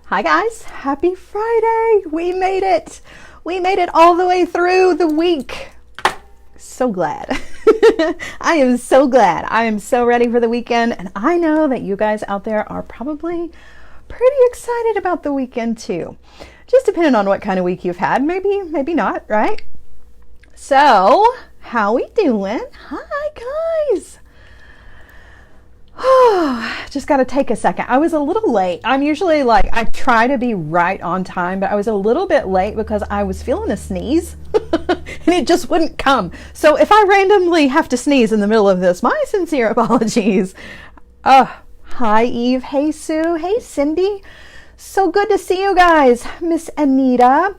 Hi guys, happy Friday. We made it. We made it all the way through the week. So glad. I am so glad. I am so ready for the weekend, and I know that you guys out there are probably pretty excited about the weekend too. Just depending on what kind of week you've had, maybe not, right? So, how we doing? Hi guys. Just got to take a second. I was a little late. I'm usually like, I try to be right on time, but I was a little bit late because I was feeling a sneeze and it just wouldn't come. So if I randomly have to sneeze in the middle of this, my sincere apologies. Hi Eve. Hey Sue. Hey Cindy. So good to see you guys. Miss Anita.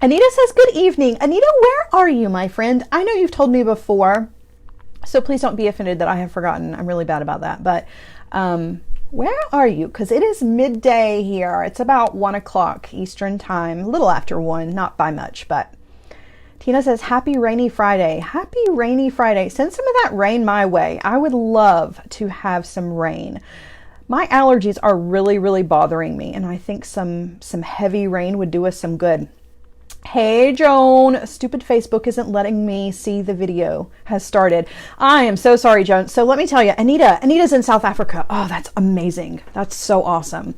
Anita says, good evening. Anita, where are you, my friend? I know you've told me before, so please don't be offended that I have forgotten. I'm really bad about that. But where are you? Because it is midday here. It's about 1 o'clock Eastern time, a little after 1, not by much. But Tina says, happy rainy Friday. Happy rainy Friday. Send some of that rain my way. I would love to have some rain. My allergies are really, really bothering me, and I think some heavy rain would do us some good. Hey Joan, stupid Facebook isn't letting me see the video has started. I am so sorry, Joan. So let me tell you, Anita's in South Africa. Oh, that's amazing. That's so awesome.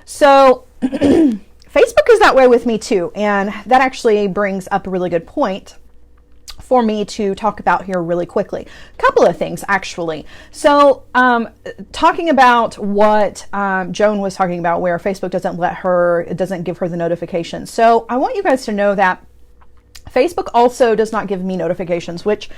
So Facebook is that way with me too. And that actually brings up a really good point for me to talk about here really quickly. A couple of things actually. So talking about what Joan was talking about, where Facebook doesn't give her the notifications. So I want you guys to know that Facebook also does not give me notifications, which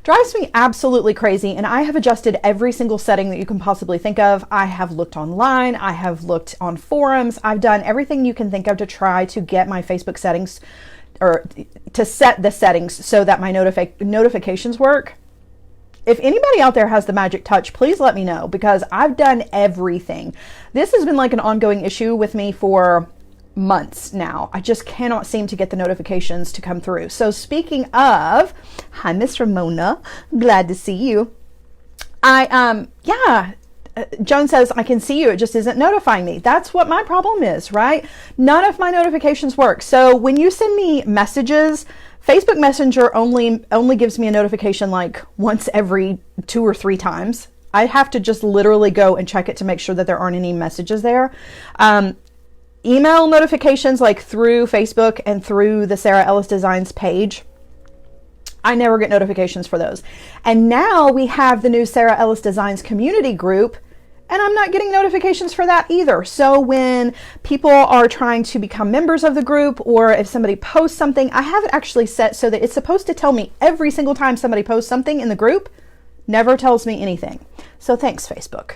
drives me absolutely crazy. And I have adjusted every single setting that you can possibly think of. I have looked online. I have looked on forums. I've done everything you can think of to try to get my Facebook settings, or to set the settings so that my notifications work. If anybody out there has the magic touch, please let me know, because I've done everything. This has been like an ongoing issue with me for months now. I just cannot seem to get the notifications to come through. So speaking of, hi Miss Ramona, glad to see you. Joan says, I can see you, it just isn't notifying me. That's what my problem is, right? None of my notifications work. So when you send me messages, Facebook Messenger only gives me a notification like once every 2 or 3 times. I have to just literally go and check it to make sure that there aren't any messages there. Email notifications, like through Facebook and through the Sara Ellis Designs page, I never get notifications for those. And now we have the new Sara Ellis Designs community group, and I'm not getting notifications for that either. So when people are trying to become members of the group, or if somebody posts something, I have it actually set so that it's supposed to tell me every single time somebody posts something in the group. Never tells me anything. So thanks, Facebook.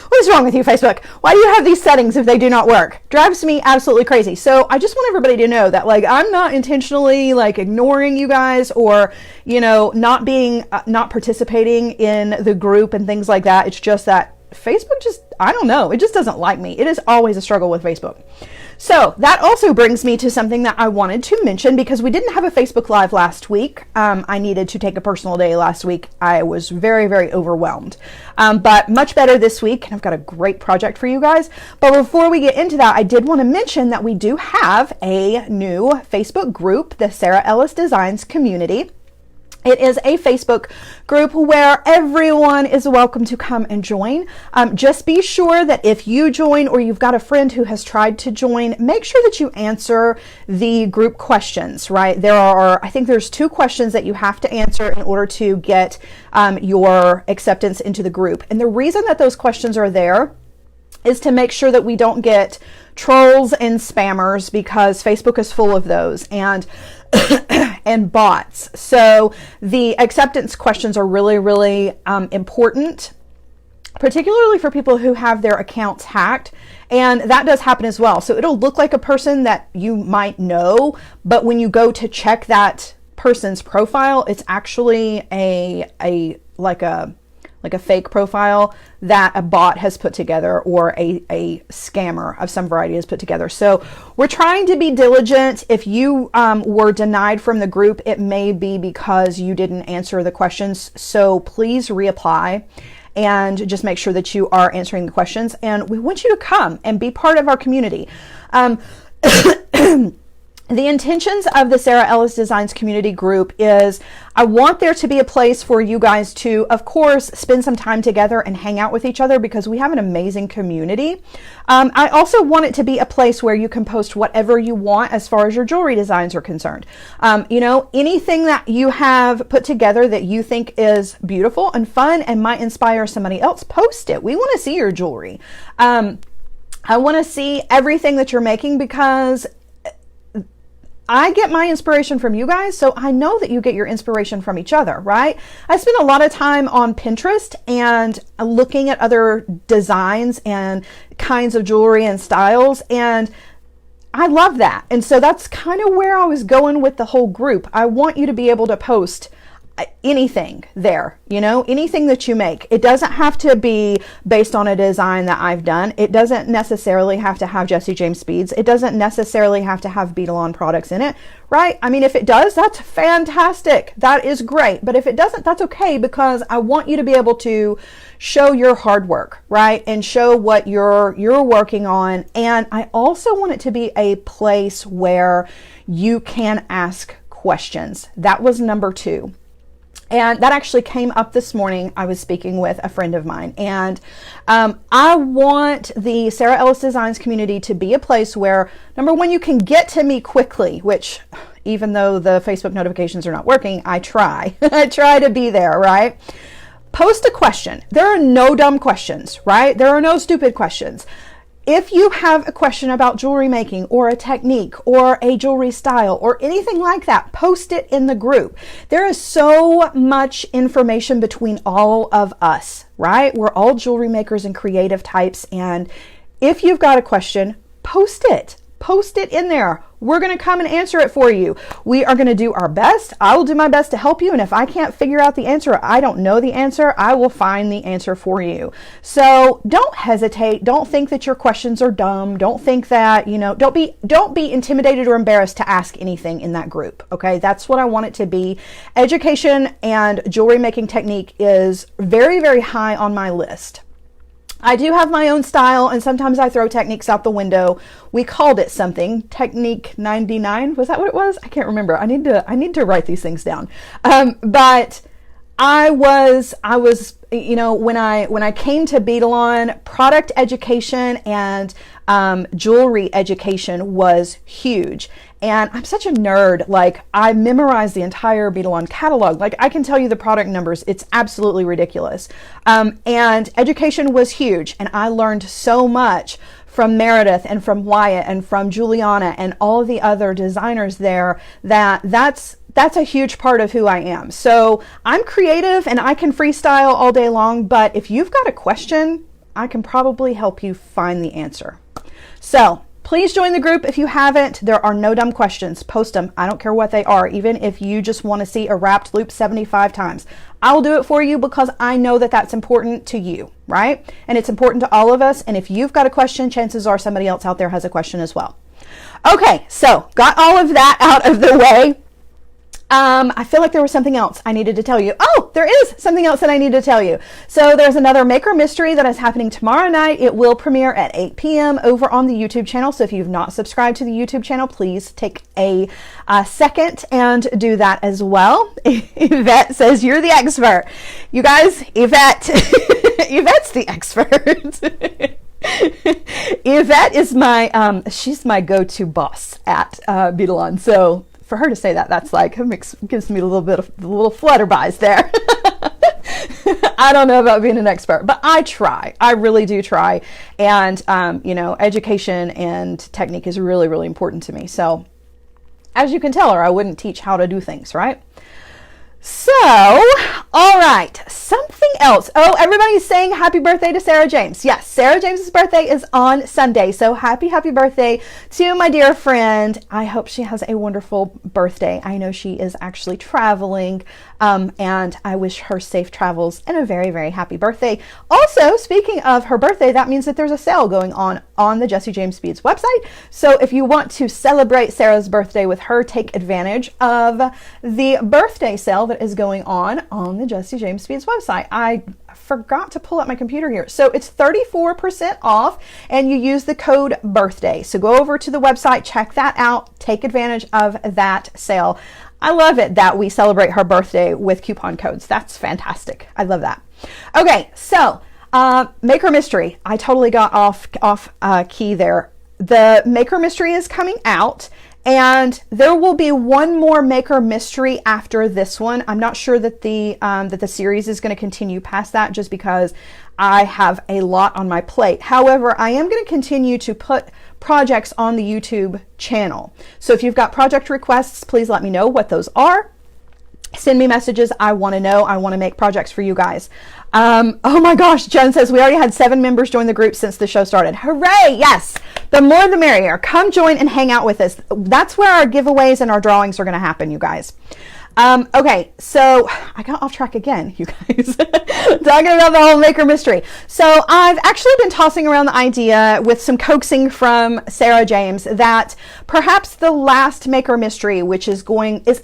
What is wrong with you, Facebook? Why do you have these settings if they do not work? Drives me absolutely crazy. So I just want everybody to know that, like, I'm not intentionally like ignoring you guys, or, you know, not participating in the group and things like that. It's just that Facebook just, I don't know, it just doesn't like me. It is always a struggle with Facebook. So that also brings me to something that I wanted to mention, because we didn't have a Facebook Live last week. I needed to take a personal day last week. I was very, very overwhelmed, but much better this week. And I've got a great project for you guys. But before we get into that, I did want to mention that we do have a new Facebook group, the Sara Ellis Designs Community. It is a Facebook group where everyone is welcome to come and join. Just be sure that if you join, or you've got a friend who has tried to join, make sure that you answer the group questions, right? I think there's 2 questions that you have to answer in order to get your acceptance into the group. And the reason that those questions are there is to make sure that we don't get trolls and spammers, because Facebook is full of those, and and bots. So the acceptance questions are really, really important, particularly for people who have their accounts hacked. And that does happen as well. So it'll look like a person that you might know, but when you go to check that person's profile, it's actually a fake profile that a bot has put together, or a scammer of some variety has put together. So we're trying to be diligent. If you were denied from the group, it may be because you didn't answer the questions. So please reapply. and just make sure that you are answering the questions. And we want you to come and be part of our community. The intentions of the Sara Ellis Designs community group is I want there to be a place for you guys to, of course, spend some time together and hang out with each other because we have an amazing community. I also want it to be a place where you can post whatever you want as far as your jewelry designs are concerned. You know, anything that you have put together that you think is beautiful and fun and might inspire somebody else, post it. We want to see your jewelry. I want to see everything that you're making because I get my inspiration from you guys, so I know that you get your inspiration from each other, right? I spend a lot of time on Pinterest and looking at other designs and kinds of jewelry and styles, and I love that. And so that's kind of where I was going with the whole group. I want you to be able to post anything there, you know, anything that you make. It doesn't have to be based on a design that I've done. It doesn't necessarily have to have Jesse James beads. It doesn't necessarily have to have Bead-A-Lon products in it, right? I mean, if it does, that's fantastic. That is great. But if it doesn't, that's okay, because I want you to be able to show your hard work, right? And show what you're working on. And I also want it to be a place where you can ask questions. That was number 2. And that actually came up this morning. I was speaking with a friend of mine, and I want the Sara Ellis Designs community to be a place where, number 1, you can get to me quickly, which even though the Facebook notifications are not working, I try. I try to be there, right? Post a question. There are no dumb questions, right? There are no stupid questions. If you have a question about jewelry making or a technique or a jewelry style or anything like that, post it in the group. There is so much information between all of us, right? We're all jewelry makers and creative types. And if you've got a question, post it. Post it in there. We're going to come and answer it for you. We are going to do our best. I will do my best to help you. And if I can't figure out the answer, I don't know the answer, I will find the answer for you. So don't hesitate. Don't think that your questions are dumb. Don't think that, you know, don't be intimidated or embarrassed to ask anything in that group. Okay. That's what I want it to be. Education and jewelry making technique is very, very high on my list. I do have my own style, and sometimes I throw techniques out the window. We called it something, Technique 99. Was that what it was? I can't remember. I need to write these things down. But I was, you know, when I came to Bead-A-Lon, product education and jewelry education was huge. And I'm such a nerd. Like, I memorized the entire Bead-A-Lon catalog. Like, I can tell you the product numbers. It's absolutely ridiculous. And education was huge. And I learned so much from Meredith and from Wyatt and from Juliana and all the other designers there that's a huge part of who I am. So I'm creative and I can freestyle all day long, but if you've got a question, I can probably help you find the answer. So please join the group if you haven't. There are no dumb questions. Post them. I don't care what they are. Even if you just want to see a wrapped loop 75 times, I will do it for you because I know that that's important to you, right? And it's important to all of us. And if you've got a question, chances are somebody else out there has a question as well. Okay, so got all of that out of the way. I feel like there was something else I needed to tell you. Oh, there is something else that I need to tell you. So there's another Maker Mystery that is happening tomorrow night. It will premiere at 8 p.m. over on the YouTube channel. So if you've not subscribed to the YouTube channel, please take a second and do that as well. Yvette says, you're the expert. You guys, Yvette, Yvette's the expert. Yvette is she's my go-to boss at Bead-A-Lon. So for her to say that, that's like, gives me a little flutterbies there. I don't know about being an expert, but I try. I really do try. And, you know, education and technique is really, really important to me. So as you can tell her, I wouldn't teach how to do things, right? So, all right, something else. Oh, everybody's saying happy birthday to Sarah James. Yes, Sarah James's birthday is on Sunday. So happy birthday to my dear friend. I hope she has a wonderful birthday. I know she is actually traveling And I wish her safe travels and a very, very happy birthday. Also, speaking of her birthday, that means that there's a sale going on the Jessie James Beads website. So if you want to celebrate Sarah's birthday with her, take advantage of the birthday sale that is going on the Jessie James Beads website. I forgot to pull up my computer here. So it's 34% off and you use the code birthday. So go over to the website, check that out, take advantage of that sale. I love it that we celebrate her birthday with coupon codes. That's fantastic. I love that. Okay, so Maker Mystery. I totally got off key there. The Maker Mystery is coming out, and there will be one more Maker Mystery after this one. I'm not sure that the series is going to continue past that, just because I have a lot on my plate. However, I am going to continue to put projects on the YouTube channel. So if you've got project requests, please let me know what those are. Send me messages. I want to know. I want to make projects for you guys. Oh my gosh, Jen says we already had 7 members join the group since the show started. Hooray! Yes, the more the merrier. Come join and hang out with us. That's where our giveaways and our drawings are going to happen, you guys. Okay, so I got off track again, you guys, talking about the whole Maker Mystery. So I've actually been tossing around the idea with some coaxing from Sarah James that perhaps the last Maker Mystery, which is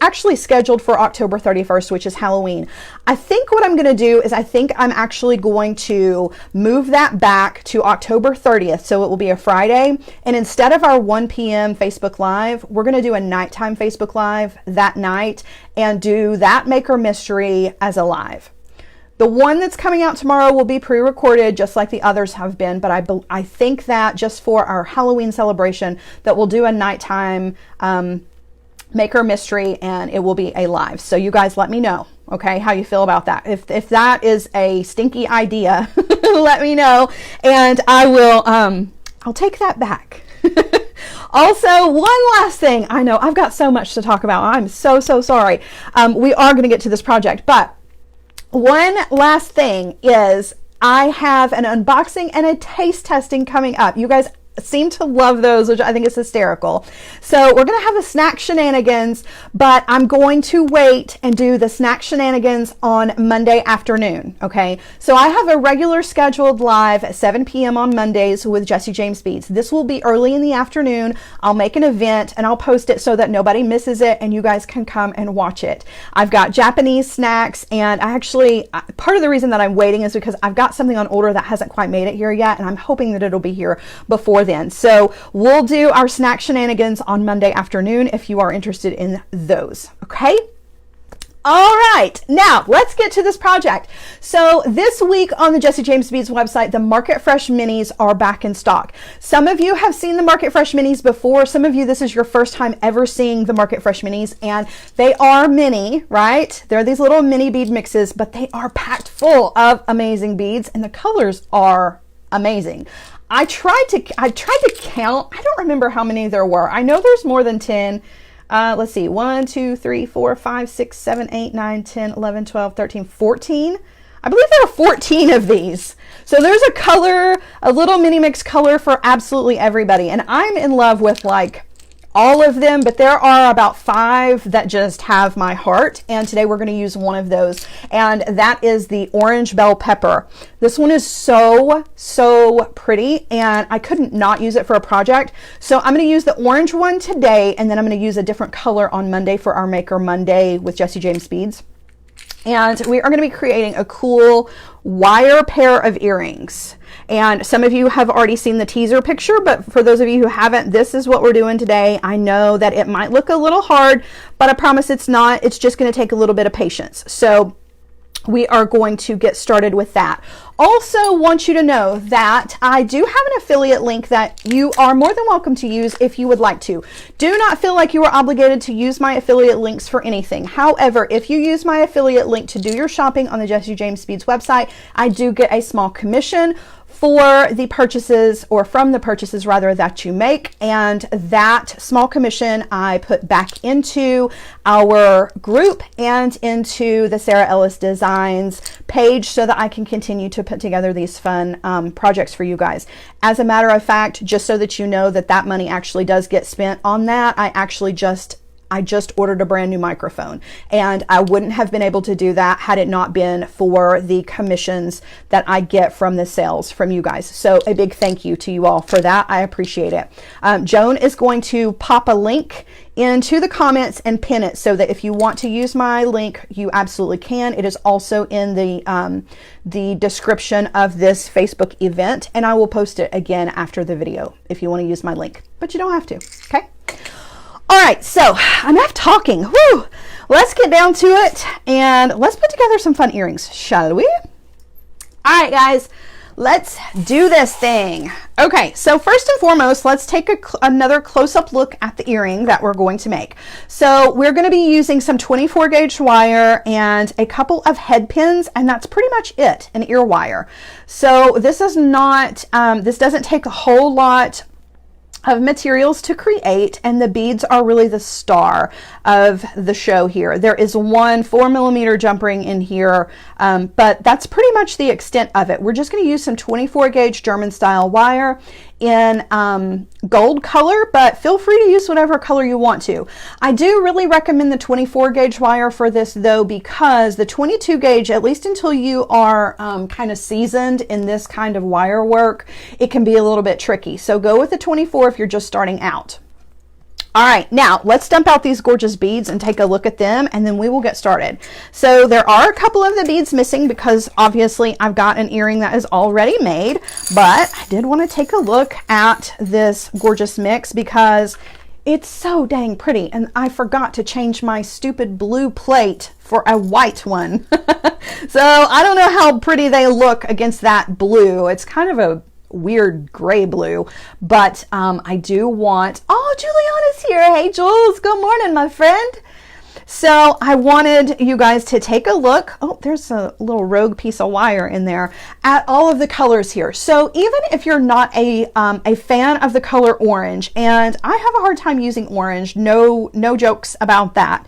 actually scheduled for October 31st, which is Halloween. I think what I'm going to do is I'm actually going to move that back to October 30th. So it will be a Friday. And instead of our 1 p.m. Facebook Live, we're going to do a nighttime Facebook Live that night and do that Maker Mystery as a live. The one that's coming out tomorrow will be pre-recorded just like the others have been, but I think that just for our Halloween celebration that we'll do a nighttime Maker Mystery and it will be a live. So you guys let me know, okay, how you feel about that. If that is a stinky idea, let me know and I will, I'll take that back. Also, one last thing. I know I've got so much to talk about. I'm so sorry. We are going to get to this project, but one last thing is I have an unboxing and a taste testing coming up. You guys seem to love those, which I think is hysterical. So we're going to have a snack shenanigans, but I'm going to wait and do the snack shenanigans on Monday afternoon. Okay. So I have a regular scheduled live at 7 p.m. on Mondays with Jessie James Beads. This will be early in the afternoon. I'll make an event and I'll post it so that nobody misses it and you guys can come and watch it. I've got Japanese snacks and part of the reason that I'm waiting is because I've got something on order that hasn't quite made it here yet. And I'm hoping that it'll be here before then. So we'll do our snack shenanigans on Monday afternoon if you are interested in those. Okay. All right, now let's get to this project. So this week on the Jessie James Beads website, the Market Fresh Minis are back in stock. Some of you have seen the Market Fresh Minis before. Some of you, this is your first time ever seeing the Market Fresh Minis, and they are mini, right? They're these little mini bead mixes, but they are packed full of amazing beads, and the colors are amazing. I tried to count. I don't remember how many there were. I know there's more than 10. Let's see. 1, 2, 3, 4, 5, 6, 7, 8, 9, 10, 11, 12, 13, 14. I believe there are 14 of these. So there's a little mini mix color for absolutely everybody. And I'm in love with like all of them, but there are about 5 that just have my heart. And today we're going to use one of those. And that is the orange bell pepper. This one is so pretty and I couldn't not use it for a project. So I'm going to use the orange one today. And then I'm going to use a different color on Monday for our Maker Monday with Jessie James Beads. And we are going to be creating a cool wire pair of earrings. And some of you have already seen the teaser picture, but for those of you who haven't, this is what we're doing today. I know that it might look a little hard, but I promise it's not. It's just going to take a little bit of patience. So we are going to get started with that. Also want you to know that I do have an affiliate link that you are more than welcome to use if you would like to. Do not feel like you are obligated to use my affiliate links for anything. However, if you use my affiliate link to do your shopping on the Jessie James Beads website, I do get a small commission for the purchases, or from the purchases rather, that you make, and that small commission I put back into our group and into the Sara Ellis Designs page so that I can continue to put together these fun projects for you guys. As a matter of fact, just so that you know that that money actually does get spent on that, I actually just I just ordered a brand new microphone, and I wouldn't have been able to do that had it not been for the commissions that I get from the sales from you guys. So a big thank you to you all for that. I appreciate it. Joan is going to pop a link into the comments and pin it so that if you want to use my link, you absolutely can. It is also in the description of this Facebook event, and I will post it again after the video if you want to use my link, but you don't have to, okay? All right, so enough talking. Whew. Let's get down to it and let's put together some fun earrings, shall we? All right, guys. Let's do this thing. Okay, so first and foremost, let's take another close-up look at the earring that we're going to make. So we're going to be using some 24 gauge wire and a couple of head pins, and that's pretty much it, an ear wire. So this is not, this doesn't take a whole lot of materials to create, and the beads are really the star of the show here. There is one 4mm jump ring in here, but that's pretty much the extent of it. We're just going to use some 24 gauge German style wire in gold color, but feel free to use whatever color you want to. I do really recommend the 24 gauge wire for this though, because the 22 gauge, at least until you are kind of seasoned in this kind of wire work, it can be a little bit tricky. So go with the 24 if you're just starting out. All right, now let's dump out these gorgeous beads and take a look at them, and then we will get started. So there are a couple of the beads missing because obviously I've got an earring that is already made, but I did want to take a look at this gorgeous mix because it's so dang pretty, and I forgot to change my stupid blue plate for a white one. So I don't know how pretty they look against that blue. It's kind of a weird gray blue, but I do want, oh, Juliana's here. Hey Jules, good morning, my friend. So I wanted you guys to take a look. Oh, there's a little rogue piece of wire in there, at all of the colors here. So even if you're not a fan of the color orange, and I have a hard time using orange, no jokes about that.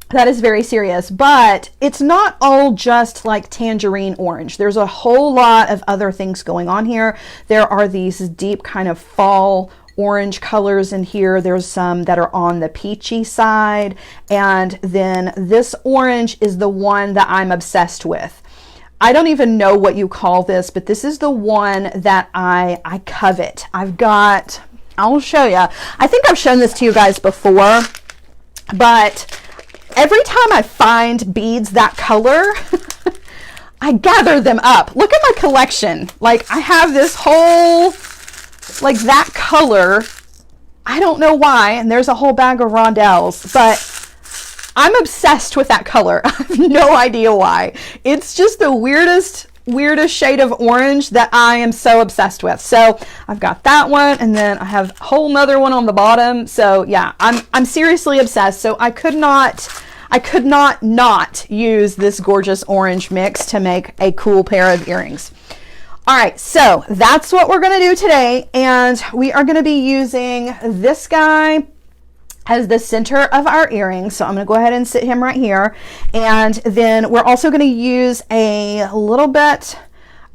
That is very serious, but it's not all just like tangerine orange. There's a whole lot of other things going on here. There are these deep kind of fall orange colors in here. There's some that are on the peachy side, and then this orange is the one that I'm obsessed with. I don't even know what you call this, but this is the one that I covet. I'll show you. I think I've shown this to you guys before, but every time I find beads that color, I gather them up. Look at my collection. Like, I have this whole, like, that color. I don't know why, and there's a whole bag of rondelles, but I'm obsessed with that color. I have no idea why. It's just the weirdest shade of orange that I am so obsessed with. So I've got that one, and then I have a whole nother one on the bottom. So yeah, I'm seriously obsessed. So I could not use this gorgeous orange mix to make a cool pair of earrings. All right, so that's what we're going to do today, and we are going to be using this guy as the center of our earrings. So I'm going to go ahead and sit him right here. And then we're also going to use a little bit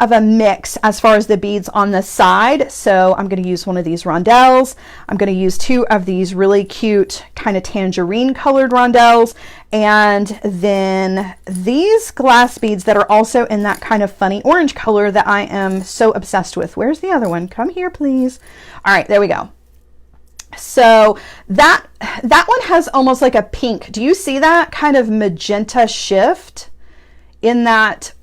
of a mix as far as the beads on the side. So I'm going to use one of these rondelles. I'm going to use two of these really cute kind of tangerine colored rondelles. And then these glass beads that are also in that kind of funny orange color that I am so obsessed with. Where's the other one? Come here, please. All right, there we go. So that one has almost like a pink. Do you see that kind of magenta shift in that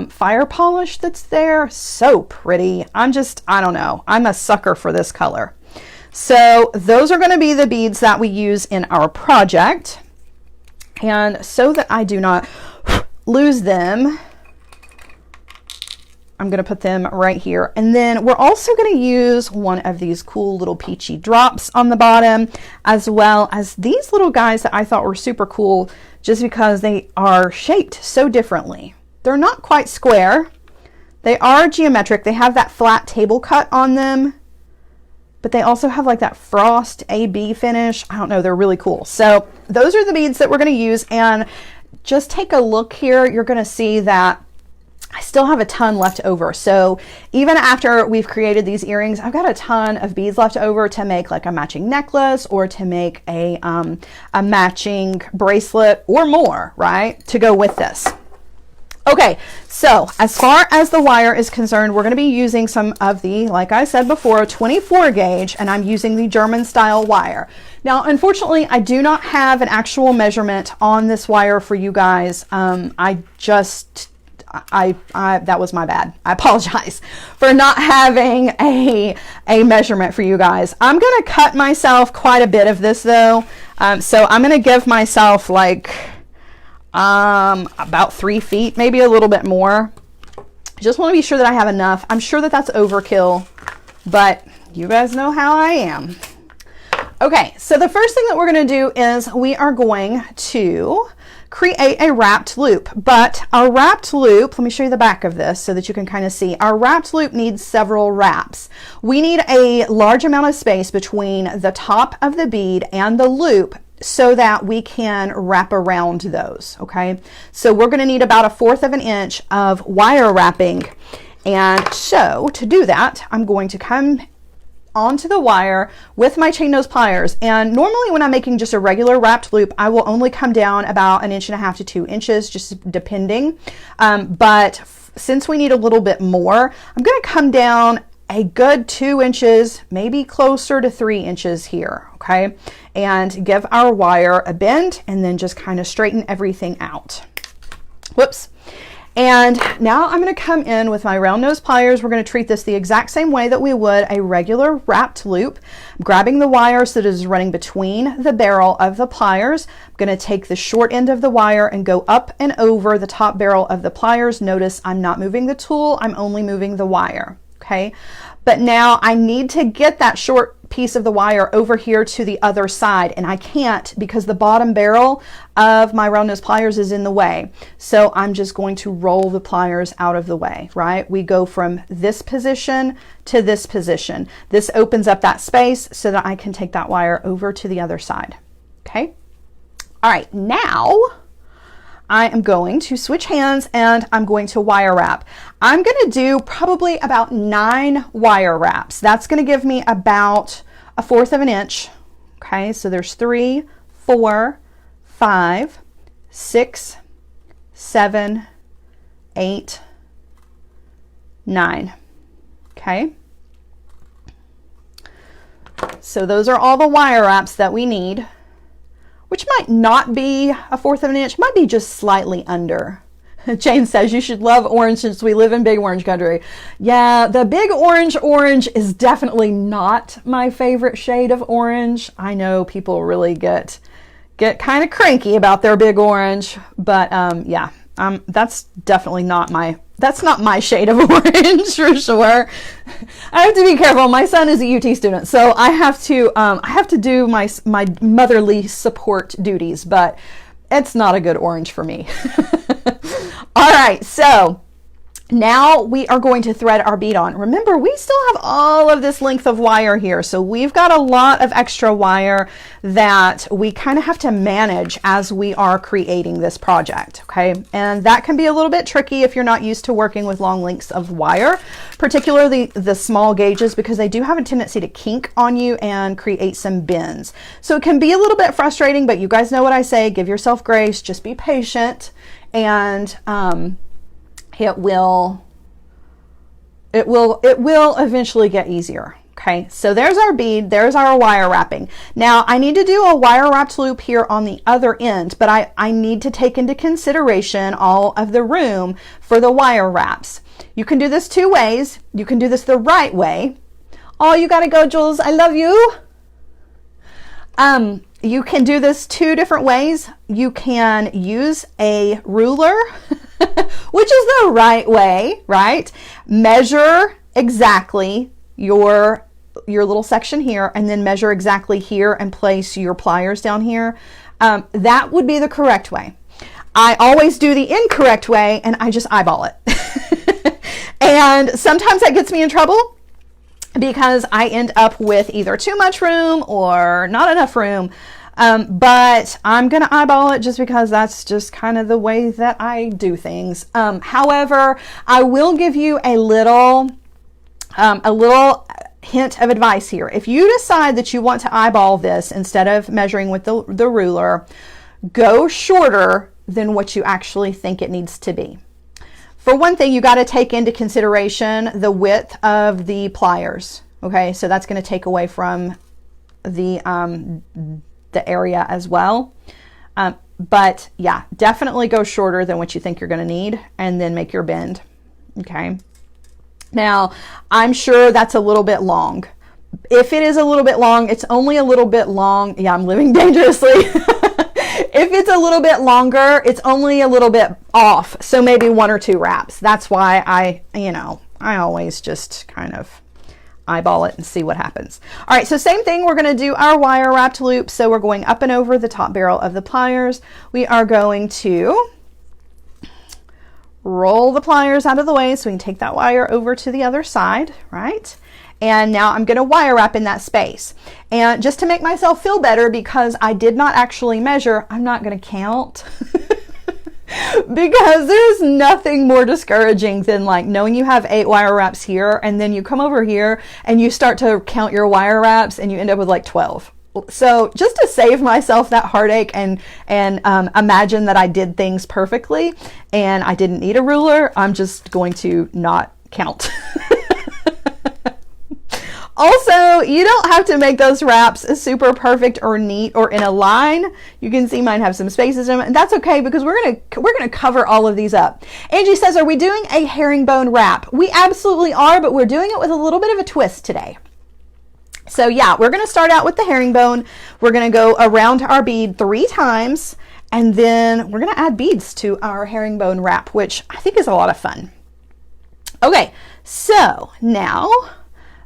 fire polish that's there? So pretty. I don't know. I'm a sucker for this color. So those are going to be the beads that we use in our project. And so that I do not lose them, I'm going to put them right here. And then we're also going to use one of these cool little peachy drops on the bottom, as well as these little guys that I thought were super cool just because they are shaped so differently. They're not quite square. They are geometric. They have that flat table cut on them, but they also have like that frost AB finish. I don't know. They're really cool. So those are the beads that we're going to use. And just take a look here. You're going to see that I still have a ton left over. So even after we've created these earrings, I've got a ton of beads left over to make like a matching necklace or to make a matching bracelet or more, right, to go with this. Okay, so as far as the wire is concerned, we're going to be using some of the, like I said before, 24 gauge, and I'm using the German style wire. Now, unfortunately, I do not have an actual measurement on this wire for you guys. That was my bad. I apologize for not having a measurement for you guys. I'm going to cut myself quite a bit of this though. So I'm going to give myself like about 3 feet, maybe a little bit more. Just want to be sure that I have enough. I'm sure that that's overkill, but you guys know how I am. Okay, so the first thing that we're going to do is we are going to create a wrapped loop, but our wrapped loop, let me show you the back of this so that you can kind of see. Our wrapped loop needs several wraps. We need a large amount of space between the top of the bead and the loop so that we can wrap around those, okay? So we're going to need about 1/4 of an inch of wire wrapping. And so to do that, I'm going to come onto the wire with my chain nose pliers. And normally when I'm making just a regular wrapped loop, I will only come down about 1.5 to 2 inches, just depending. But since we need a little bit more, I'm going to come down a good 2 inches, maybe closer to 3 inches here, okay? And give our wire a bend and then just kind of straighten everything out. Whoops. And now I'm going to come in with my round nose pliers. We're going to treat this the exact same way that we would a regular wrapped loop. I'm grabbing the wire so that it is running between the barrel of the pliers. I'm going to take the short end of the wire and go up and over the top barrel of the pliers. Notice I'm not moving the tool, I'm only moving the wire. Okay, but now I need to get that short piece of the wire over here to the other side, and I can't because the bottom barrel of my round nose pliers is in the way. So I'm just going to roll the pliers out of the way, right? We go from this position to this position. This opens up that space so that I can take that wire over to the other side. Okay, all right, now I am going to switch hands and I'm going to wire wrap. I'm going to do probably about 9 wire wraps. That's going to give me about 1/4 of an inch. Okay, so there's 3, 4, 5, 6, 7, 8, 9. Okay. So those are all the wire wraps that we need, which might not be 1/4 of an inch, might be just slightly under. Jane says, you should love orange since we live in big orange country. Yeah, the big orange is definitely not my favorite shade of orange. I know people really get kind of cranky about their big orange, but yeah, that's definitely not my shade of orange for sure. I have to be careful. My son is a UT student, so I have to do my motherly support duties, but it's not a good orange for me. All right, so now we are going to thread our bead on. Remember, we still have all of this length of wire here, so we've got a lot of extra wire that we kind of have to manage as we are creating this project, okay? And that can be a little bit tricky if you're not used to working with long lengths of wire, particularly the small gauges, because they do have a tendency to kink on you and create some bends. So it can be a little bit frustrating, but you guys know what I say, give yourself grace, just be patient, and it will eventually get easier. Okay, so there's our bead, there's our wire wrapping. Now I need to do a wire wrapped loop here on the other end, but I need to take into consideration all of the room for the wire wraps. You can do this 2 ways. You can do this the right way. Oh, you gotta go, Jules, I love you. You can do this 2 different ways. You can use a ruler, which is the right way, right? Measure exactly your little section here, and then measure exactly here and place your pliers down here. That would be the correct way. I always do the incorrect way, and I just eyeball it. And sometimes that gets me in trouble because I end up with either too much room or not enough room. But I'm going to eyeball it just because that's just kind of the way that I do things. However, I will give you a little hint of advice here. If you decide that you want to eyeball this instead of measuring with the ruler, go shorter than what you actually think it needs to be. For one thing, you got to take into consideration the width of the pliers. Okay, so that's going to take away from the area as well. But yeah, definitely go shorter than what you think you're going to need, and then make your bend. Okay. Now, I'm sure that's a little bit long. If it is a little bit long, it's only a little bit long. Yeah, I'm living dangerously. If it's a little bit longer, it's only a little bit off. So maybe 1 or 2 wraps. That's why I always just kind of eyeball it and see what happens. All right, so same thing. We're going to do our wire wrapped loop. So we're going up and over the top barrel of the pliers. We are going to roll the pliers out of the way so we can take that wire over to the other side, right? And now I'm going to wire wrap in that space. And just to make myself feel better, because I did not actually measure, I'm not going to count. Because there's nothing more discouraging than like knowing you have 8 wire wraps here, and then you come over here and you start to count your wire wraps and you end up with like 12. So just to save myself that heartache and imagine that I did things perfectly and I didn't need a ruler, I'm just going to not count. Also, you don't have to make those wraps super perfect or neat or in a line. You can see mine have some spaces in them, and that's okay because we're gonna cover all of these up. Angie says, are we doing a herringbone wrap? We absolutely are, but we're doing it with a little bit of a twist today. So yeah, we're gonna start out with the herringbone. We're gonna go around our bead 3 times, and then we're gonna add beads to our herringbone wrap, which I think is a lot of fun. Okay, so now,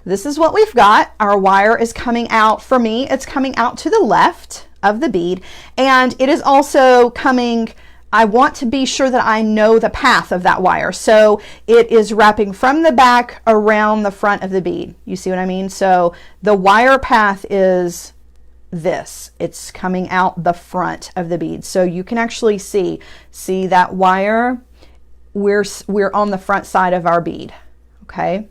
this is what we've got. Our wire is coming out, for me, it's coming out to the left of the bead, and it is also coming, I want to be sure that I know the path of that wire. So it is wrapping from the back around the front of the bead. You see what I mean? So the wire path is this. It's coming out the front of the bead. So you can actually see that wire, we're on the front side of our bead, okay?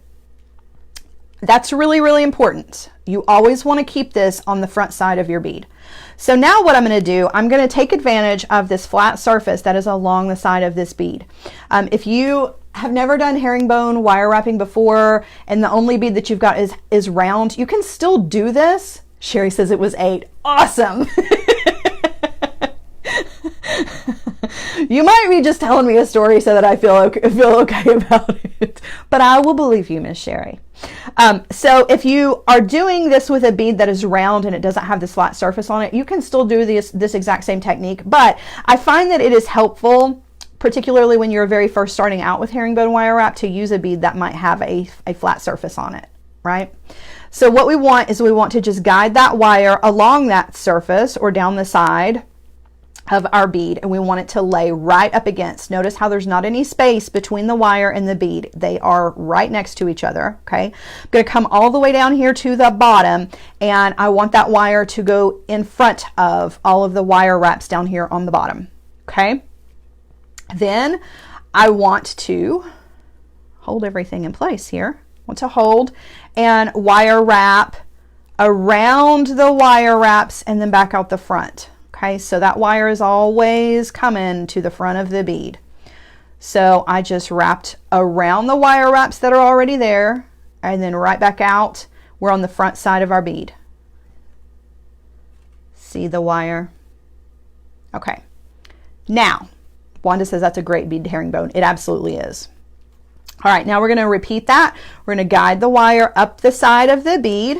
That's really, really important. You always want to keep this on the front side of your bead. So now what I'm going to do, I'm going to take advantage of this flat surface that is along the side of this bead. If you have never done herringbone wire wrapping before and the only bead that you've got is round, you can still do this. Sherry says it was 8. Awesome. You might be just telling me a story so that I feel okay about it, but I will believe you, Miss Sherry. So if you are doing this with a bead that is round and it doesn't have this flat surface on it, you can still do this exact same technique, but I find that it is helpful, particularly when you're very first starting out with herringbone wire wrap, to use a bead that might have a flat surface on it, right? So what we want is we want to just guide that wire along that surface or down the side of our bead, and we want it to lay right up against. Notice how there's not any space between the wire and the bead. They are right next to each other, okay? I'm going to come all the way down here to the bottom, and I want that wire to go in front of all of the wire wraps down here on the bottom, okay? Then I want to hold everything in place here. I want to hold and wire wrap around the wire wraps and then back out the front. Okay, so that wire is always coming to the front of the bead. So I just wrapped around the wire wraps that are already there and then right back out. We're on the front side of our bead. See the wire? Okay. Now, Wanda says that's a great bead herringbone. It absolutely is. All right, now we're going to repeat that. We're going to guide the wire up the side of the bead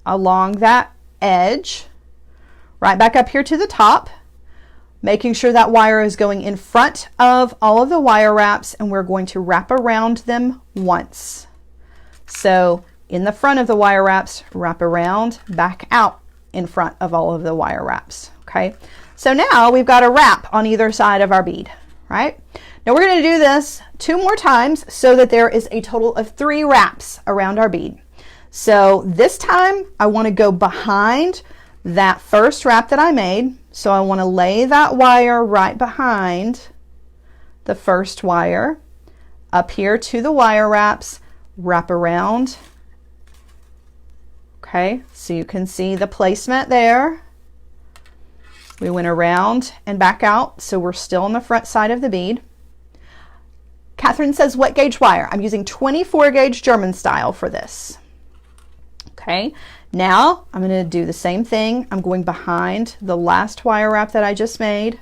along that edge. Right back up here to the top, making sure that wire is going in front of all of the wire wraps, and we're going to wrap around them once. So in the front of the wire wraps, wrap around, back out in front of all of the wire wraps, okay? So now we've got a wrap on either side of our bead, right? Now we're going to do this 2 more times so that there is a total of 3 wraps around our bead. So this time I want to go behind that first wrap that I made. So I want to lay that wire right behind the first wire, up here to the wire wraps, wrap around. Okay, so you can see the placement there. We went around and back out, so we're still on the front side of the bead. Catherine says, what gauge wire? I'm using 24 gauge German style for this. Okay, now I'm going to do the same thing. I'm going behind the last wire wrap that I just made,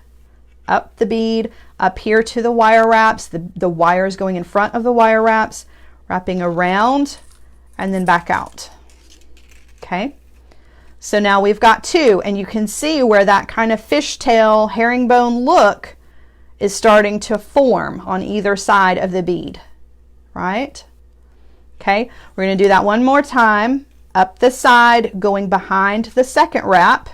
up the bead, up here to the wire wraps. The wire is going in front of the wire wraps, wrapping around and then back out. Okay, so now we've got two, and you can see where that kind of fishtail herringbone look is starting to form on either side of the bead, right? Okay, we're going to do that one more time. Up the side, going behind the second wrap.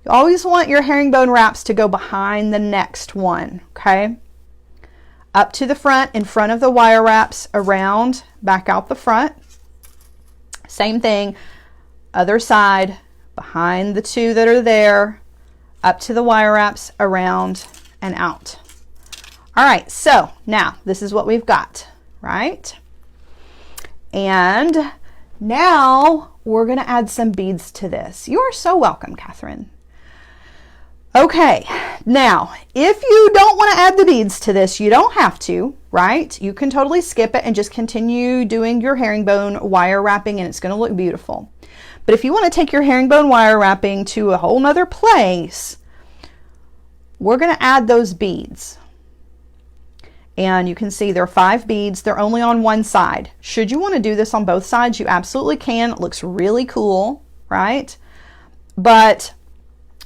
You always want your herringbone wraps to go behind the next one, okay? Up to the front, in front of the wire wraps, around, back out the front. Same thing, other side, behind the two that are there, up to the wire wraps, around, and out. All right, so now this is what we've got, right? And now we're going to add some beads to this. You are so welcome, Catherine. Okay, now if you don't want to add the beads to this, you don't have to, right? You can totally skip it and just continue doing your herringbone wire wrapping, and it's going to look beautiful. But if you want to take your herringbone wire wrapping to a whole nother place, we're going to add those beads. And you can see there are 5 beads. They're only on one side. Should you want to do this on both sides, you absolutely can. It looks really cool, right? But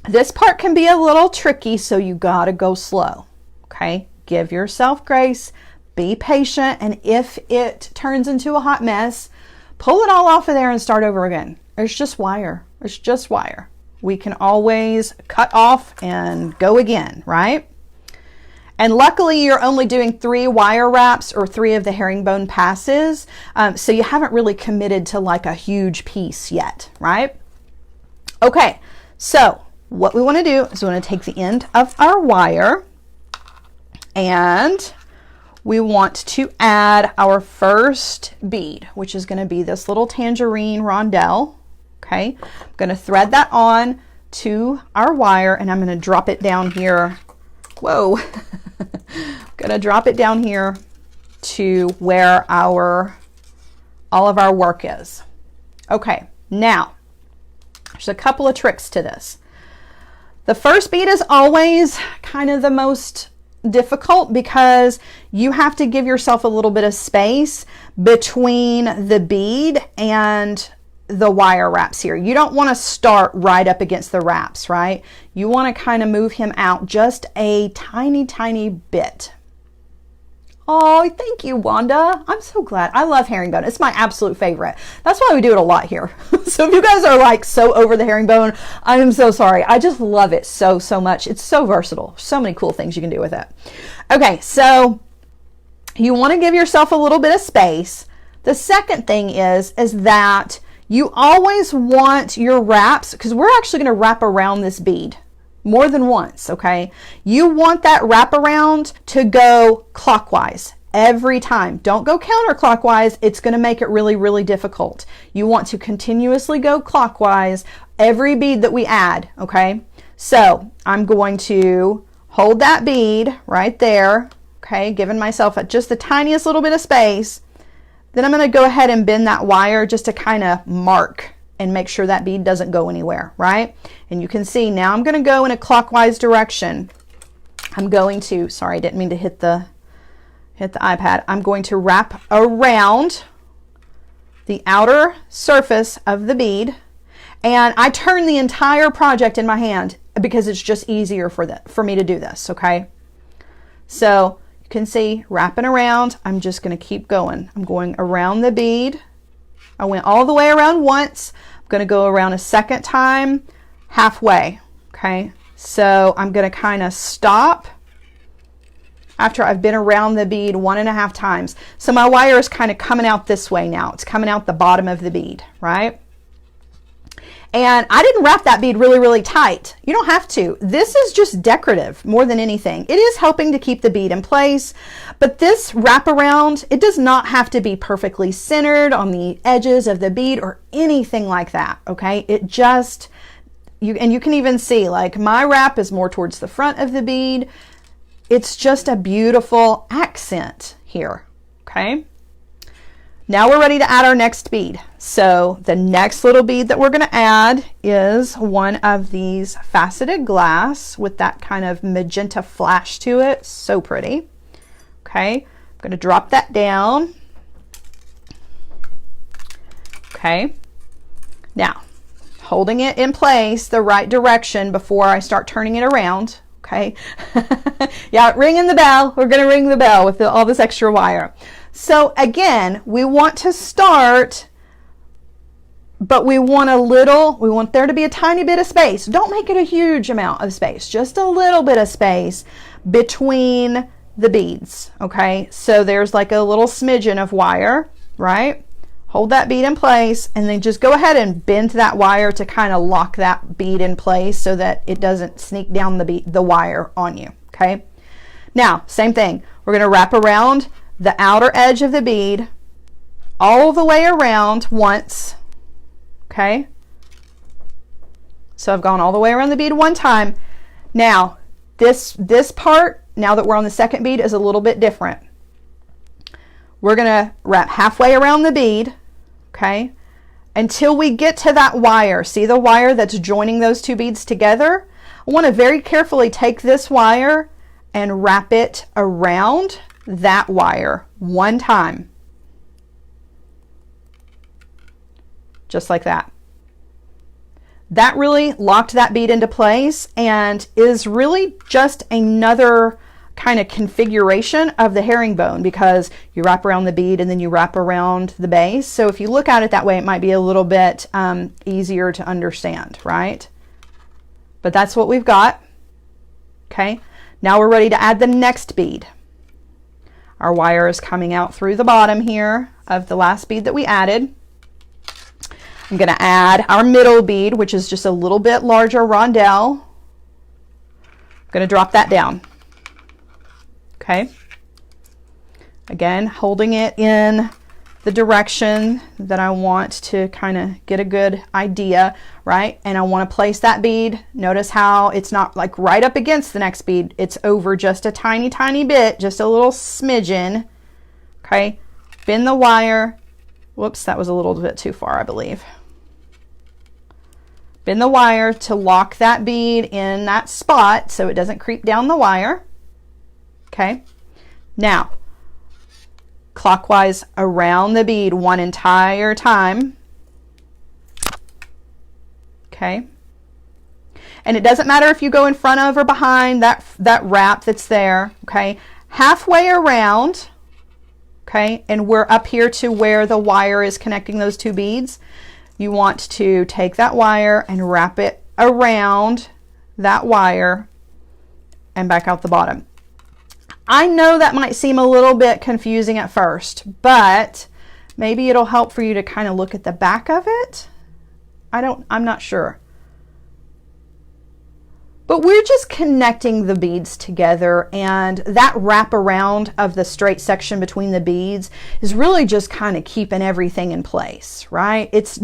this part can be a little tricky, so you got to go slow, okay? Give yourself grace, be patient, and if it turns into a hot mess, pull it all off of there and start over again. It's just wire. It's just wire. We can always cut off and go again, right? And luckily you're only doing 3 wire wraps or 3 of the herringbone passes, so you haven't really committed to like a huge piece yet, right? Okay, so what we want to do is we want to take the end of our wire and we want to add our first bead, which is going to be this little tangerine rondelle. Okay, I'm going to thread that on to our wire and I'm going to drop it down here. Whoa, I'm going to drop it down here to where all of our work is. Okay, now there's a couple of tricks to this. The first bead is always kind of the most difficult because you have to give yourself a little bit of space between the bead and the wire wraps here. You don't want to start right up against the wraps, right? You want to kind of move him out just a tiny, tiny bit. Oh, thank you, Wanda. I'm so glad. I love herringbone. It's my absolute favorite. That's why we do it a lot here. So if you guys are like so over the herringbone, I am so sorry. I just love it so, so much. It's so versatile. So many cool things you can do with it. Okay, so you want to give yourself a little bit of space. The second thing is that you always want your wraps, because we're actually going to wrap around this bead more than once, okay? You want that wraparound to go clockwise every time. Don't go counterclockwise. It's going to make it really, really difficult. You want to continuously go clockwise every bead that we add, okay? So I'm going to hold that bead right there, okay? Giving myself just the tiniest little bit of space. Then I'm going to go ahead and bend that wire just to kind of mark and make sure that bead doesn't go anywhere, right? And you can see now I'm going to go in a clockwise direction. I'm going to, sorry, I didn't mean to hit the iPad. I'm going to wrap around the outer surface of the bead, and I turn the entire project in my hand because it's just easier for me to do this, okay? So you can see wrapping around. I'm just going to keep going. I'm going around the bead. I went all the way around once. I'm going to go around a second time halfway, okay? So I'm going to kind of stop after I've been around the bead 1.5 times. So my wire is kind of coming out this way now. It's coming out the bottom of the bead, right? And I didn't wrap that bead really, really tight. You don't have to. This is just decorative more than anything. It is helping to keep the bead in place, but this wraparound, it does not have to be perfectly centered on the edges of the bead or anything like that, okay? It just, and you can even see, like, my wrap is more towards the front of the bead. It's just a beautiful accent here, okay? Now we're ready to add our next bead. So the next little bead that we're going to add is one of these faceted glass with that kind of magenta flash to it. So pretty. Okay, I'm going to drop that down. Okay, now holding it in place the right direction before I start turning it around. Okay, yeah, ringing the bell. We're going to ring the bell with all this extra wire. So again, we want to start, but we want there to be a tiny bit of space. Don't make it a huge amount of space, just a little bit of space between the beads, okay? So there's like a little smidgen of wire, right? Hold that bead in place and then just go ahead and bend that wire to kind of lock that bead in place so that it doesn't sneak down the wire on you, okay? Now, same thing. We're going to wrap around the outer edge of the bead all the way around once, okay? So I've gone all the way around the bead one time. Now, this part, now that we're on the second bead, is a little bit different. We're gonna wrap halfway around the bead, okay, until we get to that wire. See the wire that's joining those two beads together? I want to very carefully take this wire and wrap it around that wire one time, just like that. That really locked that bead into place and is really just another kind of configuration of the herringbone, because you wrap around the bead and then you wrap around the base. So if you look at it that way, it might be a little bit easier to understand, right? But that's what we've got. Okay, now we're ready to add the next bead. Our wire is coming out through the bottom here of the last bead that we added. I'm going to add our middle bead, which is just a little bit larger rondelle. I'm going to drop that down. Okay. Again, holding it in the direction that I want to kind of get a good idea, right? And I want to place that bead. Notice how it's not like right up against the next bead. It's over just a tiny, tiny bit, just a little smidgen. Okay. Bend the wire. Whoops, that was a little bit too far, I believe. Bend the wire to lock that bead in that spot so it doesn't creep down the wire. Okay. Now, clockwise around the bead one entire time. Okay. And it doesn't matter if you go in front of or behind that wrap that's there. Okay. Halfway around. Okay. And we're up here to where the wire is connecting those two beads. You want to take that wire and wrap it around that wire and back out the bottom. I know that might seem a little bit confusing at first, but maybe it'll help for you to kind of look at the back of it. I'm not sure. But we're just connecting the beads together, and that wrap around of the straight section between the beads is really just kind of keeping everything in place, right? It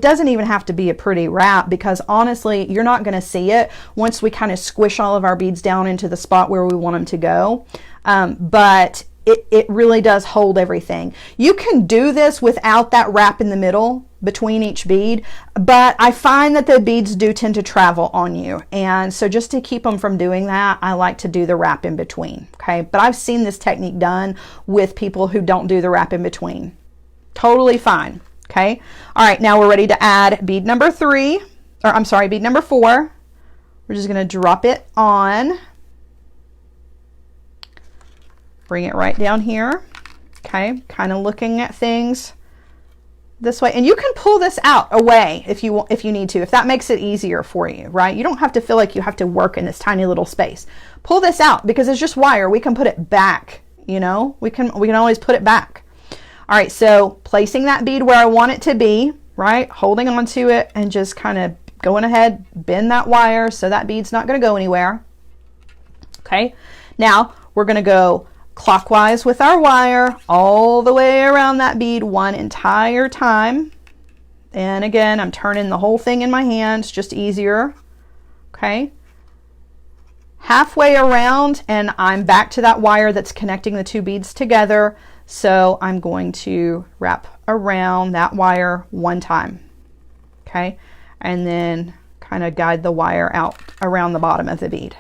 doesn't even have to be a pretty wrap, because honestly, you're not going to see it once we kind of squish all of our beads down into the spot where we want them to go. But it really does hold everything. You can do this without that wrap in the middle between each bead, but I find that the beads do tend to travel on you, and so just to keep them from doing that, I like to do the wrap in between. Okay, but I've seen this technique done with people who don't do the wrap in between. Totally fine. Okay, all right, now we're ready to add bead number 4. We're just going to drop it on, bring it right down here. Okay, kind of looking at things this way, and you can pull this out away if you need to, if that makes it easier for you, right? You don't have to feel like you have to work in this tiny little space. Pull this out because it's just wire. We can put it back, you know, we can always put it back. All right, so placing that bead where I want it to be, right? Holding onto it and just kind of going ahead, bend that wire so that bead's not going to go anywhere. Okay, now we're going to go clockwise with our wire all the way around that bead one entire time. And again, I'm turning the whole thing in my hands, just easier. Okay, halfway around and I'm back to that wire that's connecting the two beads together. So I'm going to wrap around that wire one time. Okay, and then kind of guide the wire out around the bottom of the bead.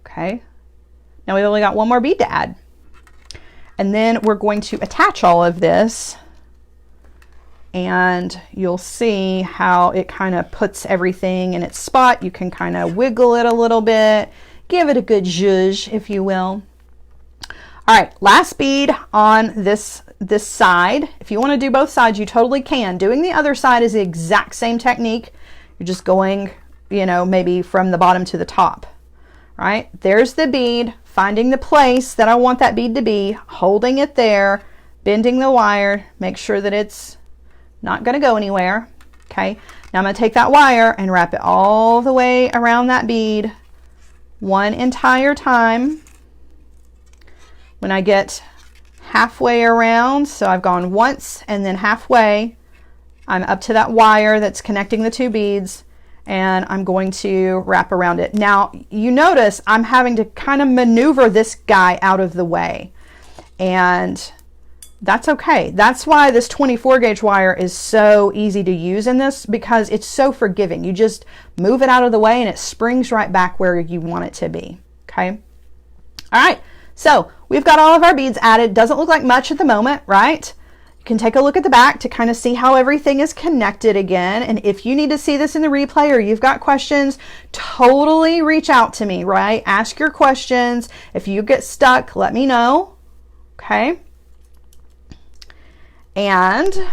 Okay, now we've only got one more bead to add. And then we're going to attach all of this, and you'll see how it kind of puts everything in its spot. You can kind of wiggle it a little bit, give it a good zhuzh, if you will. All right, last bead on this side. If you want to do both sides, you totally can. Doing the other side is the exact same technique. You're just going, you know, maybe from the bottom to the top, right? There's the bead, finding the place that I want that bead to be, holding it there, bending the wire, make sure that it's not going to go anywhere. Okay, now I'm going to take that wire and wrap it all the way around that bead one entire time. When I get halfway around, so I've gone once and then halfway, I'm up to that wire that's connecting the two beads, and I'm going to wrap around it. Now you notice I'm having to kind of maneuver this guy out of the way, and that's okay. That's why this 24 gauge wire is so easy to use in this, because it's so forgiving. You just move it out of the way and it springs right back where you want it to be. Okay, all right, so we've got all of our beads added. Doesn't look like much at the moment, right? You can take a look at the back to kind of see how everything is connected again. And if you need to see this in the replay or you've got questions, totally reach out to me, right? Ask your questions. If you get stuck, let me know. Okay. And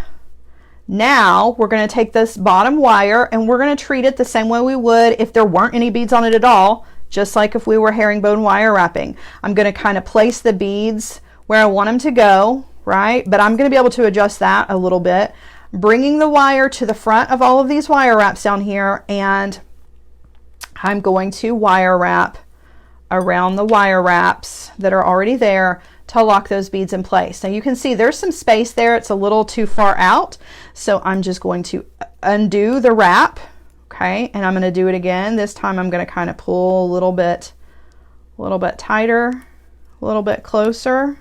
now we're going to take this bottom wire and we're going to treat it the same way we would if there weren't any beads on it at all, just like if we were herringbone wire wrapping. I'm going to kind of place the beads where I want them to go, right? But I'm going to be able to adjust that a little bit, bringing the wire to the front of all of these wire wraps down here, and I'm going to wire wrap around the wire wraps that are already there to lock those beads in place. Now you can see there's some space there. It's a little too far out. So I'm just going to undo the wrap. Okay, and I'm going to do it again. This time I'm going to kind of pull a little bit tighter, a little bit closer.